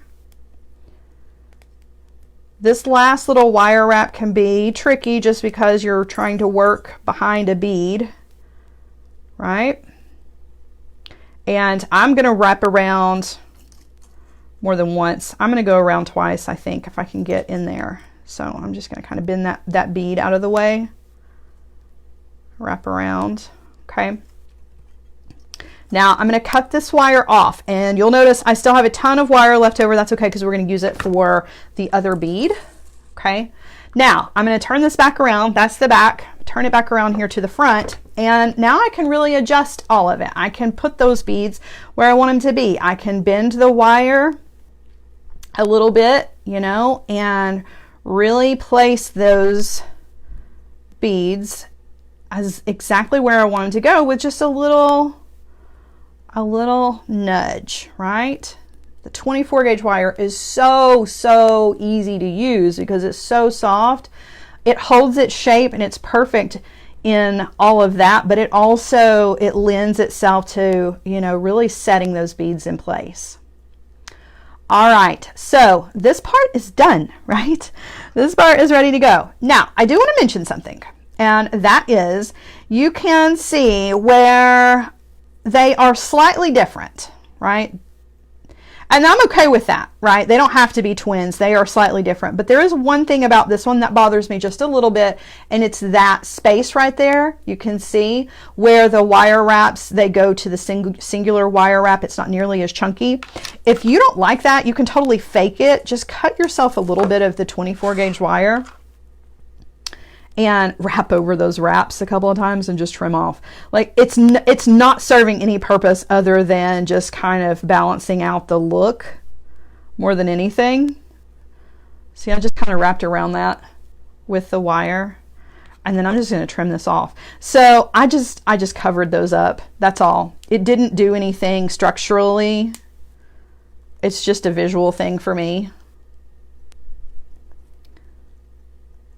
This last little wire wrap can be tricky just because you're trying to work behind a bead, right? And I'm going to wrap around more than once. I'm going to go around twice, I think, if I can get in there. So I'm just going to kind of bend that bead out of the way. Wrap around. Okay. Now I'm going to cut this wire off, and you'll notice I still have a ton of wire left over. That's okay, because we're going to use it for the other bead. Okay. Now I'm going to turn this back around. That's the back. Turn it back around here to the front, and now I can really adjust all of it. I can put those beads where I want them to be. I can bend the wire a little bit, you know, and really place those beads as exactly where I want them to go with just a little nudge, right? The 24 gauge wire is so easy to use because it's so soft. It holds its shape and it's perfect in all of that, but it lends itself to, you know, really setting those beads in place. All right, so this part is done, right? This part is ready to go. Now, I do want to mention something, and that is you can see where they are slightly different, right? And I'm okay with that, right? They don't have to be twins. They are slightly different. But there is one thing about this one that bothers me just a little bit, and it's that space right there. You can see where the wire wraps, they go to the singular wire wrap. It's not nearly as chunky. If you don't like that, you can totally fake it. Just cut yourself a little bit of the 24 gauge wire and wrap over those wraps a couple of times and just trim off. Like it's not serving any purpose other than just kind of balancing out the look more than anything. See, I just kind of wrapped around that with the wire, and then I'm just going to trim this off. So I just covered those up. That's all. It didn't do anything structurally. It's just a visual thing for me.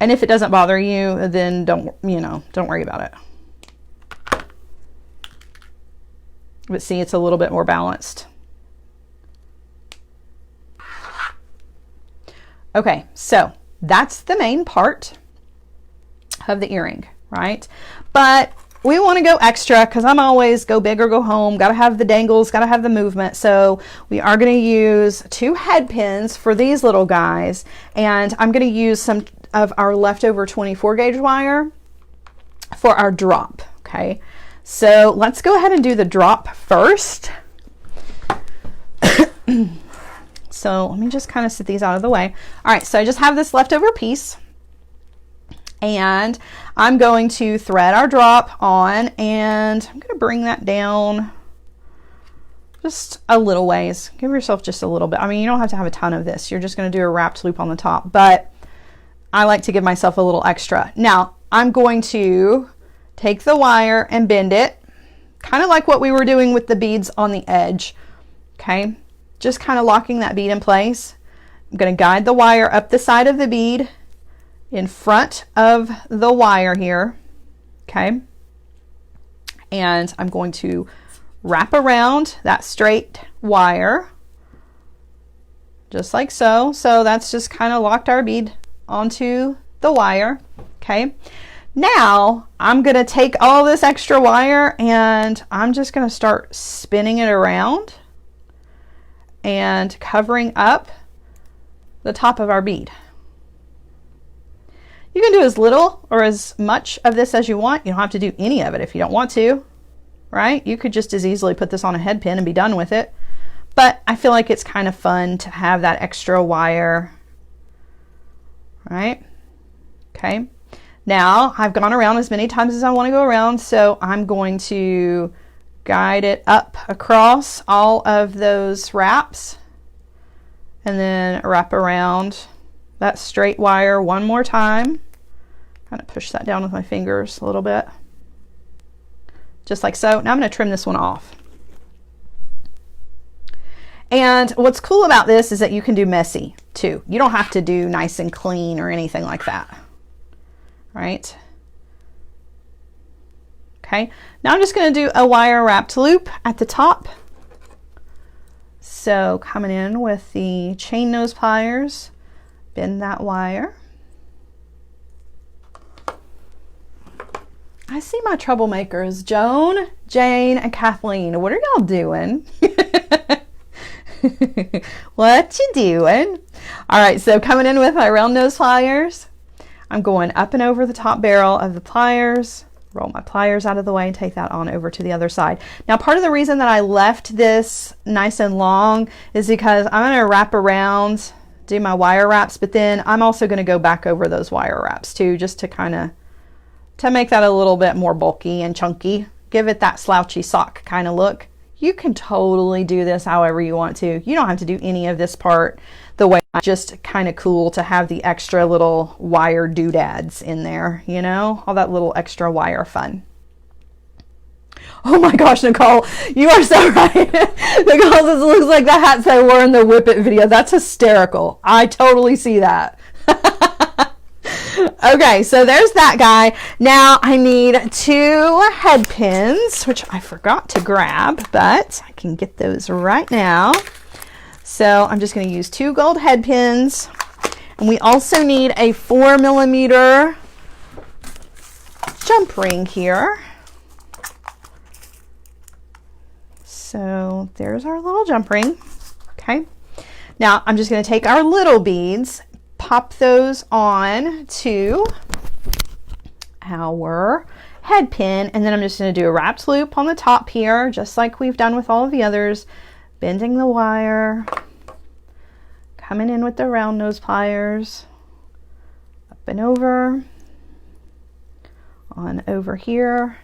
And if it doesn't bother you, then don't worry about it. But see, it's a little bit more balanced. Okay, so that's the main part of the earring, right? But we want to go extra because I'm always go big or go home. Got to have the dangles, got to have the movement. So we are going to use 2 head pins for these little guys. And I'm going to use some of our leftover 24 gauge wire for our drop, okay? So let's go ahead and do the drop first. So let me just kind of set these out of the way. All right, so I just have this leftover piece, and I'm going to thread our drop on, and I'm going to bring that down just a little ways. Give yourself just a little bit. I mean, you don't have to have a ton of this. You're just going to do a wrapped loop on the top, but I like to give myself a little extra. Now, I'm going to take the wire and bend it, kind of like what we were doing with the beads on the edge, okay? Just kind of locking that bead in place. I'm going to guide the wire up the side of the bead in front of the wire here, okay? And I'm going to wrap around that straight wire, just like so. So that's just kind of locked our bead onto the wire, okay? Now I'm going to take all this extra wire and I'm just going to start spinning it around and covering up the top of our bead. You can do as little or as much of this as you want. You don't have to do any of it if you don't want to, right? You could just as easily put this on a head pin and be done with it. But I feel like it's kind of fun to have that extra wire, right? Okay. Now I've gone around as many times as I want to go around, so I'm going to guide it up across all of those wraps and then wrap around that straight wire one more time. Kind of push that down with my fingers a little bit, just like so. Now I'm going to trim this one off. And what's cool about this is that you can do messy too. You don't have to do nice and clean or anything like that, right? Okay, now I'm just going to do a wire wrapped loop at the top. So coming in with the chain nose pliers, bend that wire. I see my troublemakers, Joan, Jane, and Kathleen. What are y'all doing? What you doing? All right, so coming in with my round nose pliers, I'm going up and over the top barrel of the pliers, roll my pliers out of the way and take that on over to the other side. Now, part of the reason that I left this nice and long is because I'm going to wrap around, do my wire wraps, but then I'm also going to go back over those wire wraps too, just to kind of, to make that a little bit more bulky and chunky, give it that slouchy sock kind of look. You can totally do this however you want to. You don't have to do any of this part the way. Just kind of cool to have the extra little wire doodads in there, you know, all that little extra wire fun. Oh my gosh, Nicole, you are so right. Nicole, this looks like the hats I wore in the Whip It video. That's hysterical. I totally see that. Okay, so there's that guy. Now I need 2 head pins, which I forgot to grab, but I can get those right now. So I'm just going to use 2 gold head pins, and we also need a 4mm jump ring here. So there's our little jump ring. Okay. Now I'm just going to take our little beads, pop those on to our head pin, and then I'm just going to do a wrapped loop on the top here, just like we've done with all of the others, bending the wire, coming in with the round nose pliers, up and over, on over here,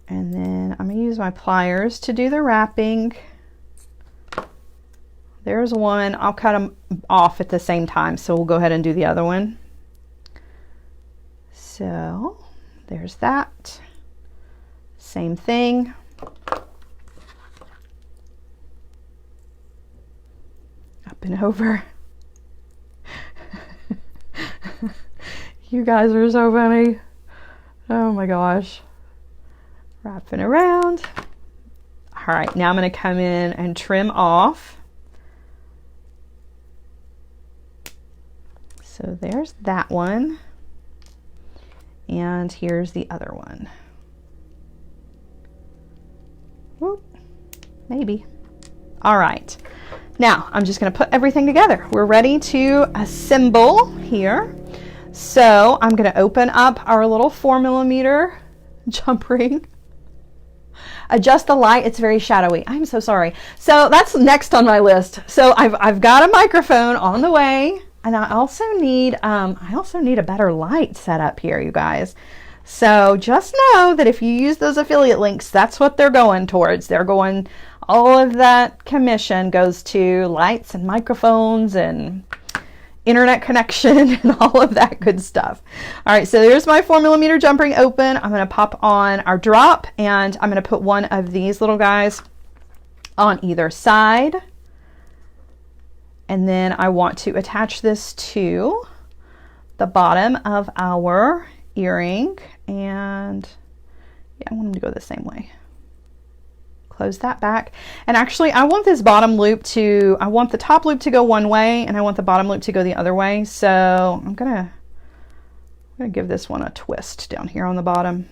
and then I'm going to use my pliers to do the wrapping. There's one. I'll cut them off at the same time, so we'll go ahead and do the other one. So there's that. Same thing. Up and over. You guys are so funny. Oh my gosh. Wrapping around. All right, now I'm going to come in and trim off. So there's that one. And here's the other one. Whoop, maybe. All right. Now I'm just going to put everything together. We're ready to assemble here. So I'm going to open up our little 4mm jump ring. Adjust the light, it's very shadowy. I'm so sorry. So that's next on my list. So I've got a microphone on the way, and I also need a better light set up here, you guys. So just know that if you use those affiliate links, that's what they're going towards. They're going, all of that commission goes to lights and microphones and internet connection and all of that good stuff. All right, so there's my 4mm jump ring open. I'm going to pop on our drop, and I'm going to put one of these little guys on either side. And then I want to attach this to the bottom of our earring, and yeah, I want them to go the same way. Close that back. And actually I want this bottom loop to, I want the top loop to go one way and I want the bottom loop to go the other way. So I'm gonna give this one a twist down here on the bottom.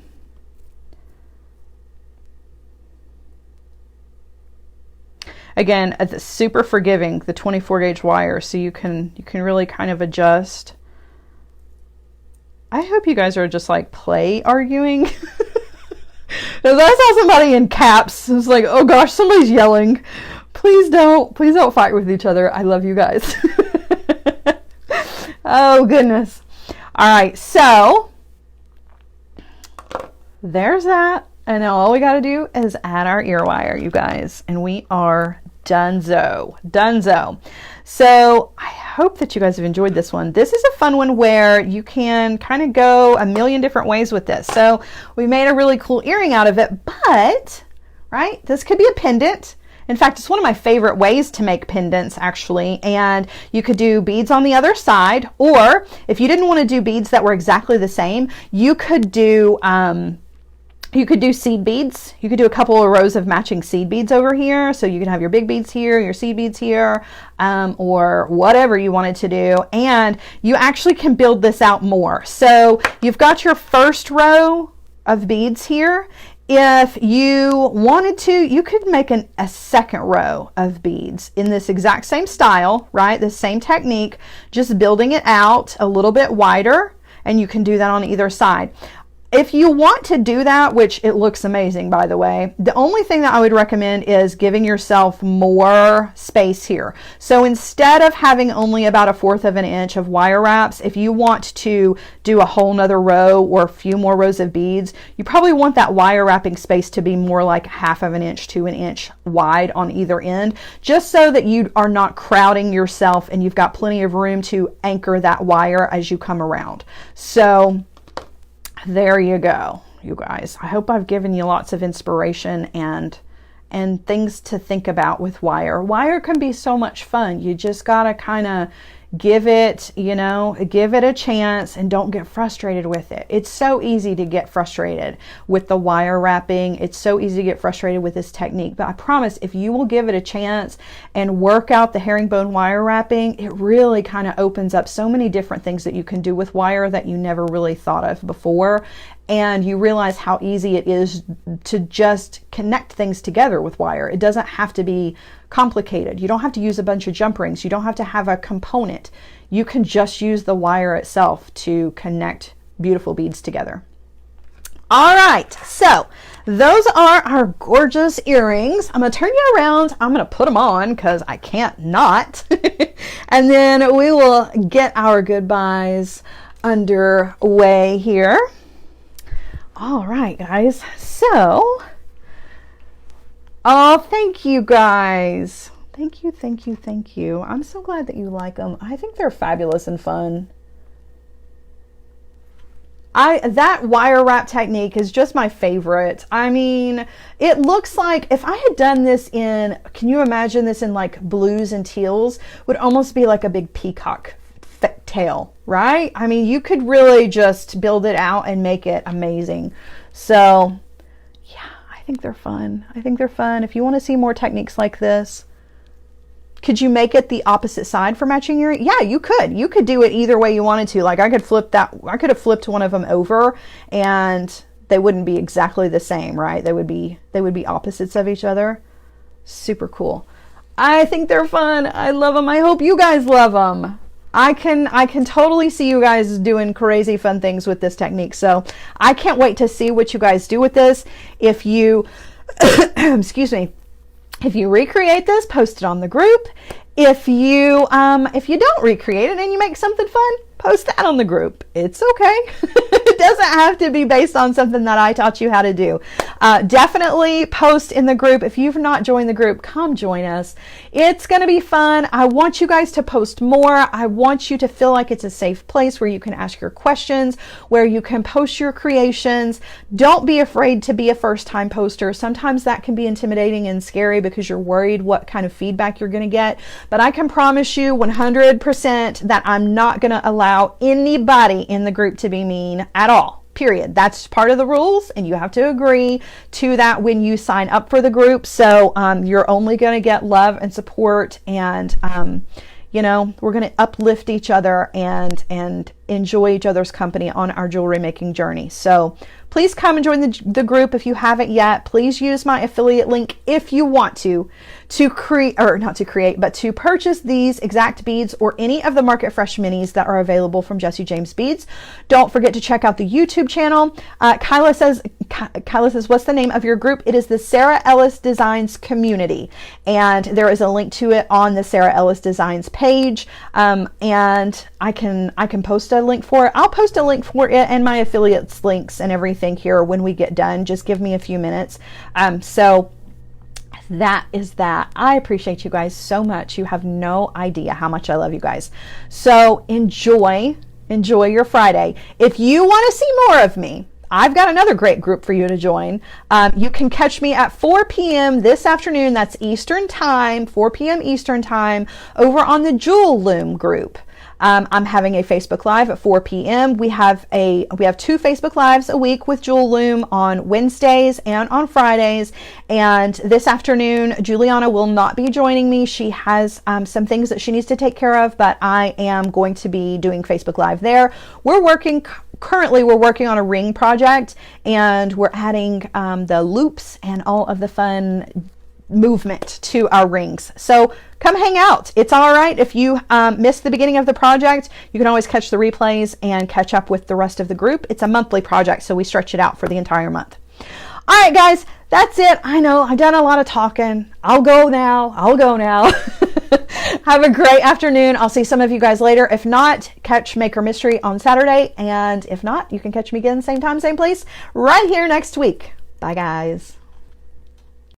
Again, it's super forgiving, the 24 gauge wire, so you can really kind of adjust. I hope you guys are just like play arguing. Because I saw somebody in caps. It was like, oh gosh, somebody's yelling. Please don't fight with each other. I love you guys. Oh goodness. All right, so there's that. And now all we got to do is add our ear wire, you guys, and we are donezo. So I hope that you guys have enjoyed this one. This is a fun one where you can kind of go a million different ways with this. So we made a really cool earring out of it, but right, this could be a pendant. In fact, it's one of my favorite ways to make pendants, actually. And you could do beads on the other side, or if you didn't want to do beads that were exactly the same, you could do seed beads. You could do a couple of rows of matching seed beads over here. So you can have your big beads here, your seed beads here, or whatever you wanted to do. And you actually can build this out more. So you've got your first row of beads here. If you wanted to, you could make a second row of beads in this exact same style, right? The same technique, just building it out a little bit wider, and you can do that on either side. If you want to do that, which it looks amazing, by the way, the only thing that I would recommend is giving yourself more space here. So instead of having only about 1/4 of an inch of wire wraps, if you want to do a whole nother row or a few more rows of beads, you probably want that wire wrapping space to be more like 1/2 of an inch to an inch wide on either end, just so that you are not crowding yourself and you've got plenty of room to anchor that wire as you come around. So there you go, you guys. I hope I've given you lots of inspiration and things to think about with wire. Wire can be so much fun. You just gotta kind of give it, give it a chance and don't get frustrated with it. It's so easy to get frustrated with the wire wrapping. It's so easy to get frustrated with this technique. But I promise, if you will give it a chance and work out the herringbone wire wrapping, it really kind of opens up so many different things that you can do with wire that you never really thought of before. And you realize how easy it is to just connect things together with wire. It doesn't have to be complicated. You don't have to use a bunch of jump rings. You don't have to have a component. You can just use the wire itself to connect beautiful beads together. All right, so those are our gorgeous earrings. I'm going to turn you around. I'm going to put them on because I can't not. And then we will get our goodbyes underway here. All right, guys. So, oh, thank you guys. Thank you. I'm so glad that you like them. I think they're fabulous and fun. That wire wrap technique is just my favorite. I mean, it looks like if I had done this in, can you imagine this in like blues and teals, would almost be like a big peacock tail, right? I mean, you could really just build it out and make it amazing. So yeah, I think they're fun. I think they're fun. If you want to see more techniques like this, could you make it the opposite side for matching your, yeah, you could. You could do it either way you wanted to. Like I could flip that, I could have flipped one of them over and they wouldn't be exactly the same, right? They would be opposites of each other. Super cool. I think they're fun. I love them. I hope you guys love them. I can totally see you guys doing crazy fun things with this technique. So I can't wait to see what you guys do with this. If you, excuse me, if you recreate this, post it on the group. If you don't recreate it and you make something fun, post that on the group. It's okay. It doesn't have to be based on something that I taught you how to do. Definitely post in the group. If you've not joined the group, come join us. It's going to be fun. I want you guys to post more. I want you to feel like it's a safe place where you can ask your questions, where you can post your creations. Don't be afraid to be a first-time poster. Sometimes that can be intimidating and scary because you're worried what kind of feedback you're going to get. But I can promise you 100% that I'm not going to allow anybody in the group to be mean at all, period. That's part of the rules and you have to agree to that when you sign up for the group. So you're only going to get love and support and you know, we're going to uplift each other and enjoy each other's company on our jewelry making journey. So please come and join the group if you haven't yet. Please use my affiliate link if you want to create, or not to create, but to purchase these exact beads or any of the Market Fresh minis that are available from Jessie James Beads. Don't forget to check out the YouTube channel. Kyla says, what's the name of your group? It is the Sara Ellis Designs Community. And there is a link to it on the Sara Ellis Designs page. And I can post a link for it. I'll post a link for it and my affiliates links and everything here when we get done. Just give me a few minutes. So that is that. I appreciate you guys so much. You have no idea how much I love you guys. So enjoy your Friday. If you want to see more of me, I've got another great group for you to join. You can catch me at 4 p.m. this afternoon. That's Eastern time, 4 p.m. Eastern time, over on the Jewel Loom group. I'm having a Facebook Live at 4 p.m. We have 2 Facebook Lives a week with Jewel Loom on Wednesdays and on Fridays. And this afternoon, Juliana will not be joining me. She has some things that she needs to take care of, but I am going to be doing Facebook Live there. Currently, we're working on a ring project, and we're adding the loops and all of the fun movement to our rings. So come hang out. It's all right if you missed the beginning of the project. You can always catch the replays and catch up with the rest of the group. It's a monthly project, so we stretch it out for the entire month. All right, guys, that's it. I know I've done a lot of talking. I'll go now. Have a great afternoon. I'll see some of you guys later. If not, catch Maker Mystery on Saturday. And if not, you can catch me again, same time, same place, right here next week. Bye, guys.